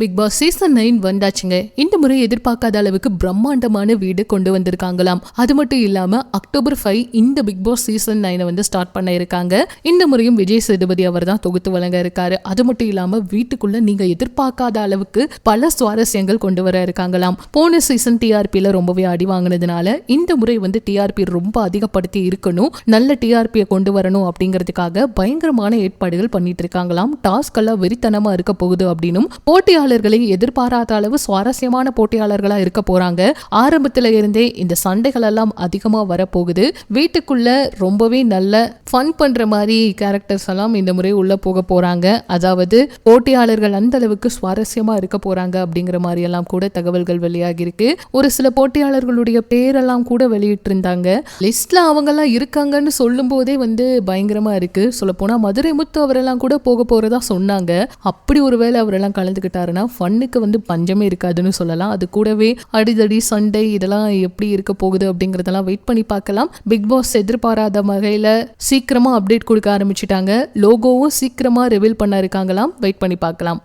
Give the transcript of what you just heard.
Big Boss season 9 வந்தாச்சுங்க. இந்த முறை எதிர்பார்க்காத அளவுக்கு பிரம்மாண்டமான வீடு கொண்டு வந்திருக்காங்களாம். அது மட்டும் இல்லாம அக்டோபர் 5 இந்த பிக் பாஸ் சீசன் 9 வந்து ஸ்டார்ட் பண்ண இருக்காங்க. இந்த முறையும் விஜய் சேதுபதி அவர் தான் தொகுத்து வழங்க இருக்காரு. அது மட்டும் இல்லாம வீட்டுக்குள்ள நீங்க எதிர்பார்க்காத அளவுக்கு பல சுவாரஸ்யங்கள் கொண்டு வர இருக்காங்களாம். போன சீசன் டிஆர்பியில ரொம்பவே அடி வாங்கினதுனால இந்த முறை வந்து டிஆர்பி ரொம்ப அதிகப்படுத்தி இருக்கணும், நல்ல டிஆர்பியை கொண்டு வரணும் அப்படிங்கிறதுக்காக பயங்கரமான ஏற்பாடுகள் பண்ணிட்டு இருக்காங்களாம். டாஸ்க் எல்லாம் வெறித்தனமா இருக்க போகுது அப்படின்னும் போட்டியாளர்களை எதிர்பாராத அளவு சுவாரஸ்யமான போட்டியாளர்களா இருக்க போறாங்க. ஆரம்பத்துல இருந்தே இந்த சண்டைகள் எல்லாம் அதிகமா வரப்போகுது. வீட்டுக்குள்ள ரொம்பவே நல்ல ஃபன் பண்ற மாதிரி கேரக்டர்ஸ் எல்லாம் இந்த முறை உள்ள போக போறாங்க. அதாவது போட்டியாளர்கள் அந்த அளவுக்கு சுவாரஸ்யமா இருக்க போறாங்க அப்படிங்கிற மாதிரி எல்லாம் கூட தகவல்கள் வெளியாகி இருக்கு. ஒரு சில போட்டியாளர்களுடைய பேரெல்லாம் கூட வெளியிட்டு இருந்தாங்க. லிஸ்ட்ல அவங்க எல்லாம் இருக்காங்கன்னு சொல்லும் போதே வந்து பயங்கரமா இருக்கு. சொல்ல போனா மதுரை முத்து அவரெல்லாம் கூட போக போறதா சொன்னாங்க. அப்படி ஒருவேளை அவரெல்லாம் கலந்துக்கிட்டாருன்னா ஃபன்னுக்கு வந்து பஞ்சமே இருக்காதுன்னு சொல்லலாம். அது கூடவே அடிதடி சண்டை இதெல்லாம் எப்படி இருக்க போகுது அப்படிங்கறதெல்லாம் வெயிட் பண்ணி பார்க்கலாம். பிக் பாஸ் எதிர்பாராத வகையில சீக்கிரமா அப்டேட் கொடுக்க ஆரம்பிச்சுட்டாங்க. லோகோவும் சீக்கிரமா ரிவீல் பண்ண இருக்காங்களாம். வெயிட் பண்ணி பார்க்கலாம்.